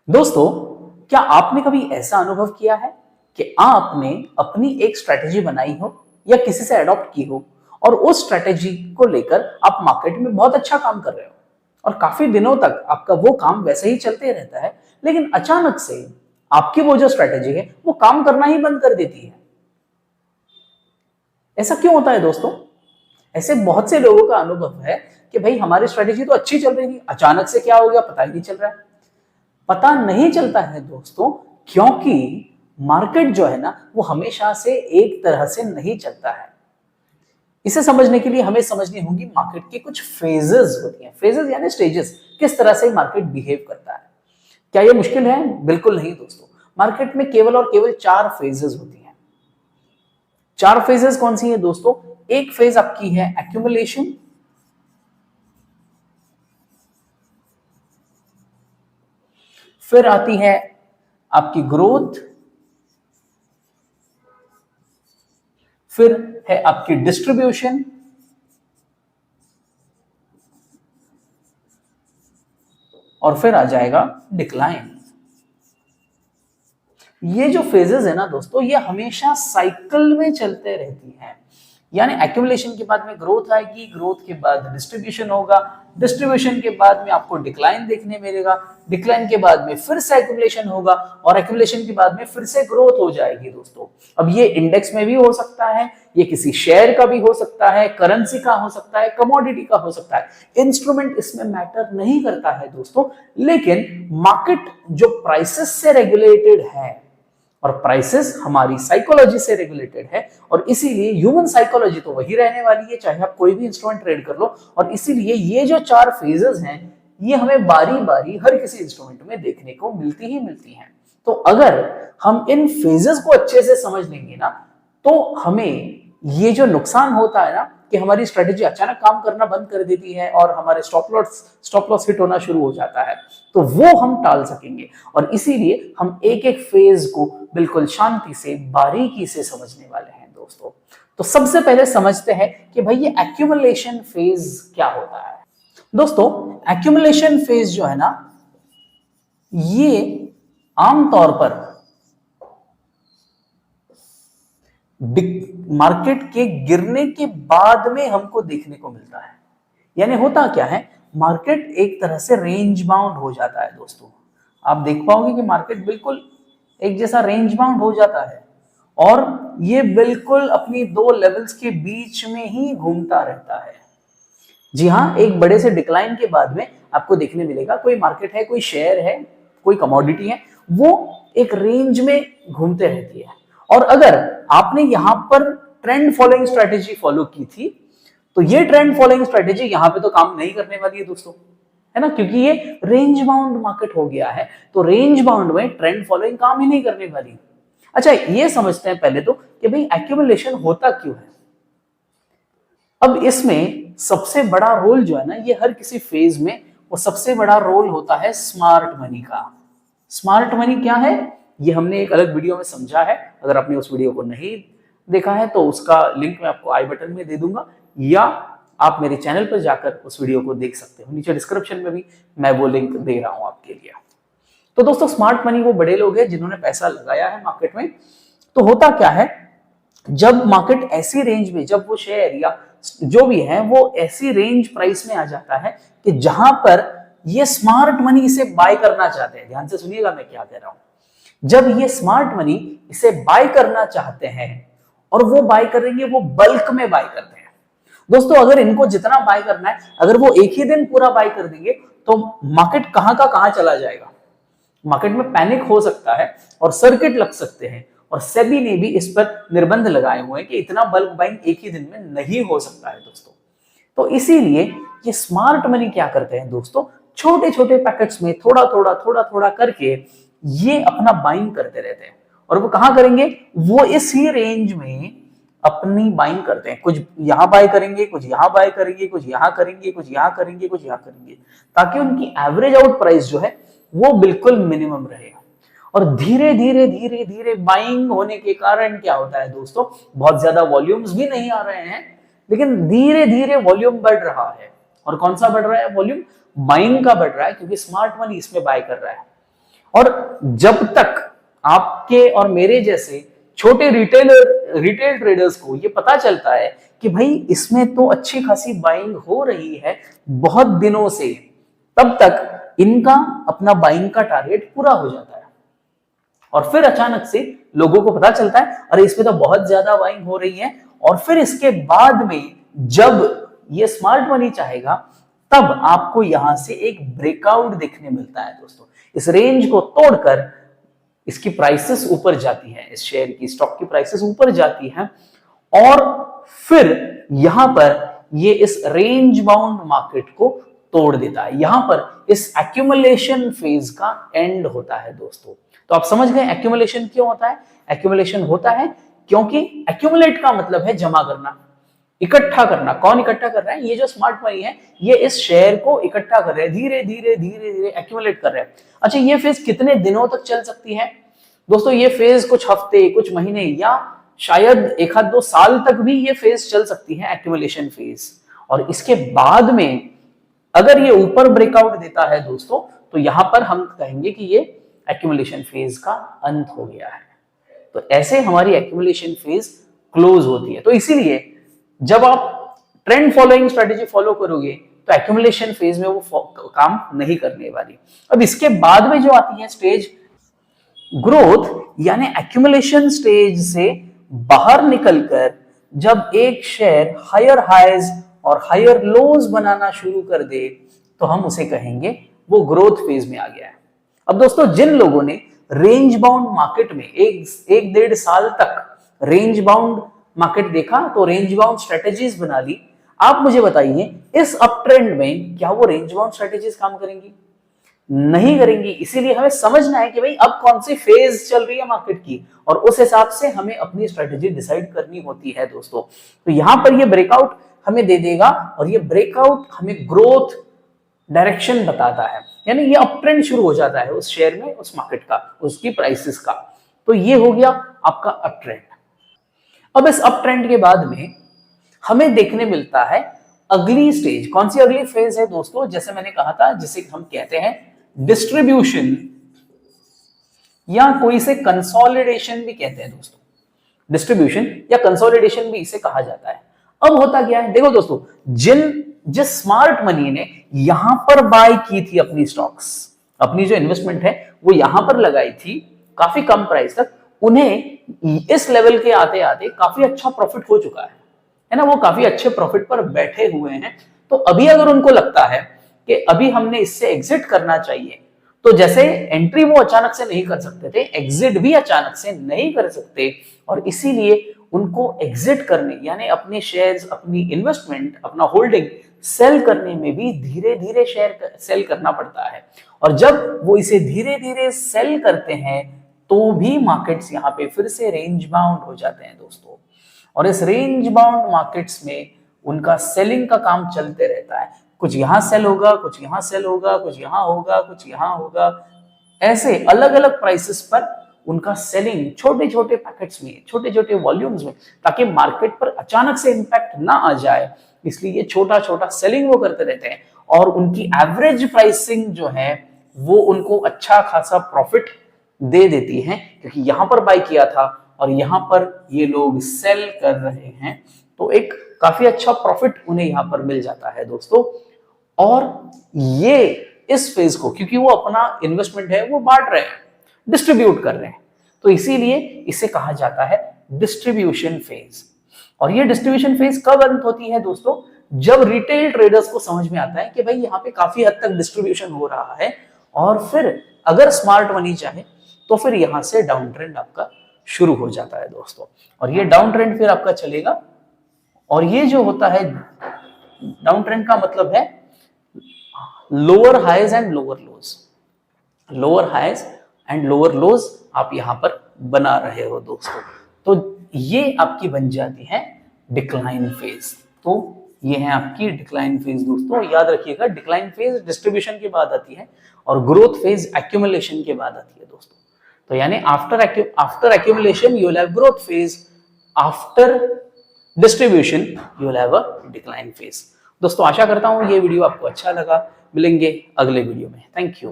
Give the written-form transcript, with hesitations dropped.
दोस्तों, क्या आपने कभी ऐसा अनुभव किया है कि आपने अपनी एक स्ट्रेटेजी बनाई हो या किसी से अडॉप्ट की हो और उस स्ट्रेटेजी को लेकर आप मार्केट में बहुत अच्छा काम कर रहे हो और काफी दिनों तक आपका वो काम वैसे ही चलते रहता है, लेकिन अचानक से आपकी वो जो स्ट्रेटेजी है वो काम करना ही बंद कर देती है। ऐसा क्यों होता है दोस्तों? ऐसे बहुत से लोगों का अनुभव है कि भाई हमारी स्ट्रेटेजी तो अच्छी चल रही थी, अचानक से क्या हो गया पता ही नहीं चल रहा है। पता नहीं चलता है दोस्तों, क्योंकि मार्केट जो है ना वो हमेशा से एक तरह से नहीं चलता है। इसे समझने के लिए हमें समझनी होगी मार्केट के कुछ फेजेस होती हैं। फेजेस यानी स्टेजेस, किस तरह से मार्केट बिहेव करता है। क्या ये मुश्किल है? बिल्कुल नहीं दोस्तों। मार्केट में केवल और केवल 4 फेजेस होती हैं। 4 फेजेस कौन सी है दोस्तों? एक फेज आपकी है एक्यूमुलेशन, फिर आती है आपकी ग्रोथ, फिर है आपकी डिस्ट्रीब्यूशन, और फिर आ जाएगा डिक्लाइन। ये जो फेजेस है ना दोस्तों, ये हमेशा साइकिल में चलते रहती हैं। यानी एक्यूमुलेशन के बाद में ग्रोथ आएगी, ग्रोथ के बाद डिस्ट्रीब्यूशन होगा, डिस्ट्रीब्यूशन के बाद में आपको डिक्लाइन देखने मिलेगा, डिक्लाइन के बाद में फिर से एक्यूमुलेशन होगा और एक्यूमुलेशन के बाद में फिर से ग्रोथ हो जाएगी दोस्तों। अब ये इंडेक्स में भी हो सकता है, ये किसी शेयर का भी हो सकता है, करेंसी का हो सकता है, कमोडिटी का हो सकता है। इंस्ट्रूमेंट इसमें मैटर नहीं करता है दोस्तों, लेकिन मार्केट जो प्राइसेस से रेगुलेटेड है और प्राइसेस हमारी साइकोलॉजी से रेगुलेटेड है, और इसीलिए ह्यूमन साइकोलॉजी तो वही रहने वाली है चाहे आप कोई भी इंस्ट्रूमेंट ट्रेड कर लो। और इसीलिए ये जो 4 फेजेस हैं ये हमें बारी बारी हर किसी इंस्ट्रूमेंट में देखने को मिलती ही मिलती हैं। तो अगर हम इन फेजेस को अच्छे से समझ लेंगे ना, तो हमें ये जो नुकसान होता है ना कि हमारी स्ट्रेटेजी अचानक काम करना बंद कर देती है और हमारे स्टॉप लॉस हिट होना शुरू हो जाता है, तो वो हम टाल सकेंगे। और इसीलिए हम एक एक फेज को बिल्कुल शांति से बारीकी से समझने वाले हैं दोस्तों। तो सबसे पहले समझते हैं कि भाई ये एक्यूमुलेशन फेज क्या होता है। दोस्तों, एक्यूमुलेशन फेज जो है ना, ये आमतौर पर मार्केट के गिरने के बाद में हमको देखने को मिलता है। यानी होता क्या है, मार्केट एक तरह से रेंज बाउंड हो जाता है दोस्तों। आप देख पाओगे कि मार्केट बिल्कुल एक जैसा रेंज बाउंड हो जाता है और ये बिल्कुल अपनी 2 लेवल्स के बीच में ही घूमता रहता है। जी हाँ, एक बड़े से डिक्लाइन के बाद में आपको देखने मिलेगा कोई मार्केट है, कोई शेयर है, कोई कमोडिटी है, वो एक रेंज में घूमते रहती है। और अगर आपने यहां पर ट्रेंड फॉलोइंग स्ट्रेटेजी फॉलो की थी, तो ये ट्रेंड फॉलोइंग स्ट्रेटेजी यहां पे तो काम नहीं करने वाली है दोस्तों, है ना, क्योंकि ये रेंज बाउंड मार्केट हो गया है। तो रेंज बाउंड में ट्रेंड फॉलोइंग काम ही नहीं करने वाली। अच्छा, ये समझते हैं पहले तो कि भाई एक्यूमुलेशन होता क्यों है। अब इसमें सबसे बड़ा रोल जो है ना, ये हर किसी फेज में वो सबसे बड़ा रोल होता है स्मार्ट मनी का। स्मार्ट मनी क्या है, ये हमने एक अलग वीडियो में समझा है। अगर आपने उस वीडियो को नहीं देखा है तो उसका लिंक मैं आपको आई बटन में दे दूंगा, या आप मेरे चैनल पर जाकर उस वीडियो को देख सकते हो। नीचे डिस्क्रिप्शन में भी मैं वो लिंक दे रहा हूं आपके लिए। तो दोस्तों, स्मार्ट मनी वो बड़े लोग हैं जिन्होंने पैसा लगाया है मार्केट में। तो होता क्या है, जब मार्केट ऐसी रेंज में, जब वो शेयर या जो भी है वो ऐसी रेंज प्राइस में आ जाता है कि जहां पर ये स्मार्ट मनी इसे बाय करना चाहते हैं, ध्यान से सुनिएगा मैं क्या कह रहा हूं। जब ये स्मार्ट मनी इसे बाय करना चाहते हैं और वो बाय करेंगे, वो बल्क में बाय करते हैं दोस्तों। अगर इनको जितना बाय करना है, अगर वो एक ही दिन पूरा बाय कर देंगे तो मार्केट कहां का कहां चला जाएगा। मार्केट में पैनिक हो सकता है और सर्किट लग सकते हैं, और सेबी ने भी इस पर निर्बंध लगाए हुए हैं कि इतना बल्क बाइंग एक ही दिन में नहीं हो सकता है दोस्तों। तो इसीलिए ये स्मार्ट मनी क्या करते हैं दोस्तों, छोटे छोटे पैकेट्स में थोड़ा थोड़ा थोड़ा थोड़ा करके ये अपना बाइंग करते रहते हैं। और वो कहां करेंगे, वो इसी रेंज में अपनी बाइंग करते हैं। कुछ यहां बाय करेंगे, कुछ यहां बाय करेंगे, कुछ यहां करेंगे, कुछ यहां करेंगे, कुछ यहां करेंगे, ताकि उनकी एवरेज आउट प्राइस जो है वो बिल्कुल मिनिमम रहे। और धीरे धीरे धीरे धीरे बाइंग होने के कारण क्या होता है दोस्तों, बहुत ज्यादा वॉल्यूम्स भी नहीं आ रहे हैं, लेकिन धीरे धीरे वॉल्यूम बढ़ रहा है। और कौन सा बढ़ रहा है वॉल्यूम? बाइंग का बढ़ रहा है, क्योंकि स्मार्ट मनी इसमें बाय कर रहा है। और जब तक आपके और मेरे जैसे छोटे रिटेल ट्रेडर्स को ये पता चलता है कि भाई इसमें तो अच्छी खासी बाइंग हो रही है बहुत दिनों से, तब तक इनका अपना बाइंग का टारगेट पूरा हो जाता है। और फिर अचानक से लोगों को पता चलता है अरे इसमें तो बहुत ज्यादा बाइंग हो रही है, और फिर इसके बाद में जब ये स्मार्ट मनी चाहेगा तब आपको यहां से एक ब्रेकआउट देखने मिलता है दोस्तों। इस रेंज को तोड़कर इसकी प्राइसेस ऊपर जाती है, इस शेयर की, स्टॉक की प्राइसेस ऊपर जाती है, और फिर यहां पर ये इस रेंज बाउंड मार्केट को तोड़ देता है। यहां पर इस एक्यूमुलेशन फेज का एंड होता है दोस्तों। तो आप समझ गए एक्यूमुलेशन क्यों होता है? एक्यूमुलेशन होता है क्योंकि एक्यूमुलेट का मतलब है जमा करना, इकट्ठा करना। कौन इकट्ठा कर रहा है? ये जो स्मार्ट मनी है ये इस शेयर को इकट्ठा कर रहे हैं, धीरे धीरे धीरे धीरे एक्यूमुलेट कर रहे हैं। अच्छा, ये फेज कितने दिनों तक चल सकती है दोस्तों? ये फेज कुछ हफ्ते, कुछ महीने, या शायद 1-2 साल तक भी ये फेज चल सकती है, एक्यूमुलेशन फेज। और इसके बाद में अगर ये ऊपर ब्रेकआउट देता है दोस्तों, तो यहां पर हम कहेंगे कि ये एक्यूमुलेशन फेज का अंत हो गया है। तो ऐसे हमारी एक्यूमुलेशन फेज क्लोज होती है। तो इसीलिए जब आप ट्रेंड फॉलोइंग स्ट्रेटेजी फॉलो करोगे तो एक्यूमुलेशन फेज में वो काम नहीं करने वाली। अब इसके बाद में जो आती है स्टेज ग्रोथ, यानी एक्यूमुलेशन स्टेज से बाहर निकलकर जब एक शेयर हायर हाइज और हायर लोज बनाना शुरू कर दे तो हम उसे कहेंगे वो ग्रोथ फेज में आ गया है। अब दोस्तों, जिन लोगों ने रेंज बाउंड मार्केट में 1-1.5 साल तक रेंज बाउंड मार्केट देखा, तो रेंज बाउंड स्ट्रेटेजीज बना ली, आप मुझे बताइए इस अप ट्रेंड में क्या वो रेंज बाउंड स्ट्रेटेजीज काम करेंगी? नहीं करेंगी। इसीलिए हमें समझना है कि भाई अब कौन सी फेज चल रही है मार्केट की, और उस हिसाब से हमें अपनी स्ट्रेटेजी डिसाइड करनी होती है दोस्तों। तो यहां पर ये ब्रेकआउट हमें दे देगा, और ये ब्रेकआउट हमें ग्रोथ डायरेक्शन बताता है, यानी ये अप ट्रेंड शुरू हो जाता है उस शेयर में, उस मार्केट का, उसकी प्राइसेस का। तो ये हो गया आपका अप ट्रेंड। अब इस अप ट्रेंड के बाद में हमें देखने मिलता है अगली स्टेज। कौन सी अगली फेज है दोस्तों? जैसे मैंने कहा था, जिसे हम कहते हैं डिस्ट्रीब्यूशन, या कोई इसे कंसोलिडेशन भी कहते हैं दोस्तों। डिस्ट्रीब्यूशन या कंसोलिडेशन भी इसे कहा जाता है। अब होता क्या है, देखो दोस्तों, जिस स्मार्ट मनी ने यहां पर बाय की थी अपनी स्टॉक्स, अपनी जो इन्वेस्टमेंट है वो यहां पर लगाई थी काफी कम प्राइस तक, उन्हें इस लेवल के आते आते काफी अच्छा प्रॉफिट हो चुका है ना, वो काफी अच्छे प्रॉफिट पर बैठे हुए हैं। तो अभी अगर उनको लगता है कि अभी हमने इससे एग्जिट करना चाहिए, तो जैसे एंट्री वो अचानक से नहीं कर सकते थे, एग्जिट भी अचानक से नहीं कर सकते, और इसीलिए उनको एग्जिट करने, यानी अपने शेयर्स, अपनी इन्वेस्टमेंट, अपना होल्डिंग सेल करने में भी धीरे धीरे शेयर सेल करना पड़ता है। और जब वो इसे धीरे धीरे सेल करते हैं तो भी मार्केट्स यहाँ पे फिर से रेंज बाउंड हो जाते हैं दोस्तों। और इस रेंज बाउंड मार्केट्स में उनका सेलिंग का काम चलते रहता है। कुछ यहां सेल होगा, कुछ यहां सेल होगा, कुछ यहां होगा, कुछ यहां होगा, ऐसे अलग अलग प्राइसेस पर उनका सेलिंग छोटे छोटे पैकेट्स में, छोटे छोटे वॉल्यूम्स में, ताकि मार्केट पर अचानक से इंपैक्ट ना आ जाए, इसलिए ये छोटा छोटा सेलिंग वो करते रहते हैं। और उनकी एवरेज प्राइसिंग जो है वो उनको अच्छा खासा प्रॉफिट दे देती है, क्योंकि यहां पर बाय किया था और यहां पर ये लोग सेल कर रहे हैं, तो एक काफी अच्छा प्रॉफिट उन्हें यहां पर मिल जाता है दोस्तों। और ये इस फेज को, क्योंकि वो अपना इन्वेस्टमेंट है वो बांट रहे हैं, डिस्ट्रीब्यूट कर रहे हैं, तो इसीलिए इसे कहा जाता है डिस्ट्रीब्यूशन फेज। और ये डिस्ट्रीब्यूशन फेज कब अंत होती है दोस्तों? जब रिटेल ट्रेडर्स को समझ में आता है कि भाई यहाँ पे काफी हद तक डिस्ट्रीब्यूशन हो रहा है, और फिर अगर स्मार्ट मनी चाहे तो फिर यहां से डाउन ट्रेंड आपका शुरू हो जाता है दोस्तों। और ये डाउन ट्रेंड फिर आपका चलेगा, और ये जो होता है डाउन ट्रेंड का मतलब है lower highs and lower lows, lower highs and lower lows आप यहां पर बना रहे हो दोस्तों। तो ये आपकी बन जाती है डिक्लाइन फेज। तो ये है आपकी डिक्लाइन फेज दोस्तों। याद रखिएगा, डिक्लाइन फेज डिस्ट्रीब्यूशन के बाद आती है और ग्रोथ फेज एक्यूमुलेशन के बाद आती है दोस्तों। तो यानी after accumulation you will have growth phase, after distribution you will have a decline phase. दोस्तों आशा करता हूं ये वीडियो आपको अच्छा लगा। मिलेंगे अगले वीडियो में। Thank you.